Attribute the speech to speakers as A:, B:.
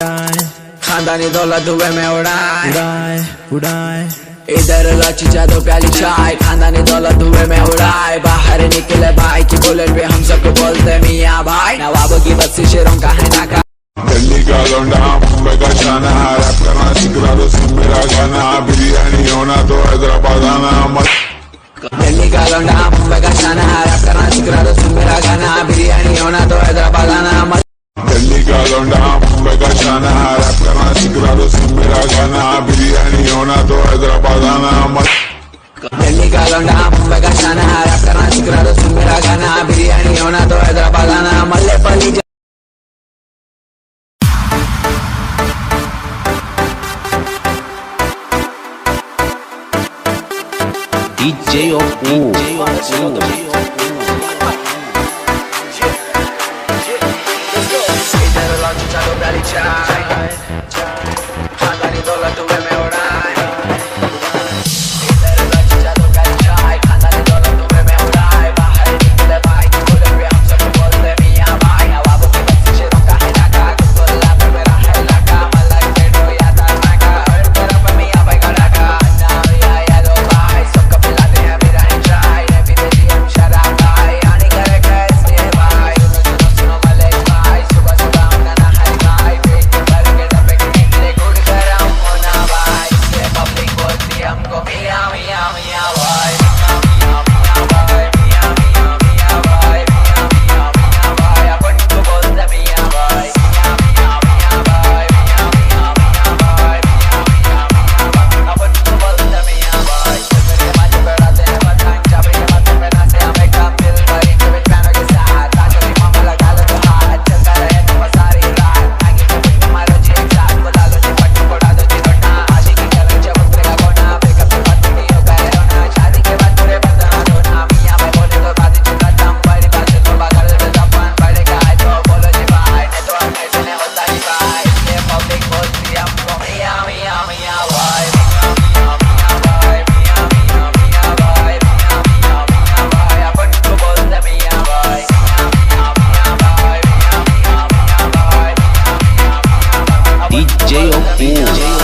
A: खानदानी दौलत धुएं में उड़ाए
B: उड़ाए
A: इधर लाची दो प्याली चाय, खानदानी दौलत धुएं में उड़ाए। बाहर निकले भाई की बुलेट पे हम सबको बोलते मियाँ भाई। नवाबों की बस्ती शेरों का है नाका।
C: दिल्ली का लौंडा मुंबई का शाना, रैप करना सीख रहा तो सुन मेरा गाना। बिरयानी होना तो हैदराबाद आना।
A: दिल्ली का लौंडा मुंबई का शाना, रैप करना सीख रहा तो सुन मेरा गाना। बिरयानी होना तो हैदराबाद आना।
C: दिल्ली का लौंडा मुंबई का शाना, रैप करना सीख रहा तो सुन मेरा गाना। बिरयानी होना तो हैदराबाद आना।
A: दिल्ली का लौंडा मुंबई का शाना, रैप करना सीख रहा तो सुन मेरा गाना। बिरयानी होना तो हैदराबाद आना। मल्लेपल्ली
B: DJ Oppo
A: इधर लाची दो प्याली चाय, खानदानी दौलत धुएं में उड़ाए। इधर लाची दो प्याली चाय, खानदानी दौलत धुएं में उड़ाए। बाहर निकले भाई की बुलेट पे हम सबको बोलते मियाँ भाई। नवाबों की बस्ती शेरों का है नाका। गुस्सोला पे मेरा है इलाका। मलाई पेटो या तारनाका, हर तरफ मियाँ भाई का डाका। अन्ना या दो भाई सबको पिलाते हैं मेरा है चाय। ने भी देती हम शराब भाई, आनी करे कैसे भाई। सुनो सुनो मलिक भाई, सुबह सुबह हमने नहाई भाई। पेट में भर के डब्बे के निकले गुड़ गरम होना भाई। इससे पब्लिक बोलती हमको मियाँ मियाँ मियाँ भाई। मियाँ मियाँ भाई, मियाँ मियाँ मियाँ भाई। मियाँ मियाँ मियाँ भाई, अपन को बोलते मियाँ भाई। मियाँ मियाँ मियाँ भाई, मियाँ मियाँ मियाँ भाई। मियाँ मियाँ मियाँ भाई, अपन को बोलते मियाँ भाई। चक्कर के माथे बढ़ाते हैं बदनाम, चाबी के माथे पे नाचते हम एकदम दिल भरी के बिच पैनों के साथ। ताकि मामा लगा लो तो हाथ, चलता रहे तुम सारी रात। आगे के बिच मारो जी एक साथ, बुला लो जी पट्टू कोड़ा दो जी रोना। आशी की करें जब उतरेगा गोना, ब्रेकअप के बाद तुम नहीं हो गए रोना। शादी के बाद पूरे बदना धोना, मियाँ भाई बोले तो बात चुका दम। बड़ी बात से तो बागर दे दफन, बड़ेगा तो बोलो जी भाई। नहीं तो हम ऐसे नहीं होता जी भाई। इसलिए पब्लिक बोलती हमको मियाँ मियाँ मियाँ भाई। मियाँ मियाँ मियाँ भाई, मियाँ मियाँ मियाँ भाई। मियाँ मियाँ मियाँ भाई, अपन को बोलते मियाँ भाई। मियाँ मियाँ मियाँ भाई, मियाँ मियाँ मियाँ भाई। मियाँ मियाँ मियाँ भाई, अपन को
B: DJ
A: बोलते
B: Oppo
A: मियाँ भाई।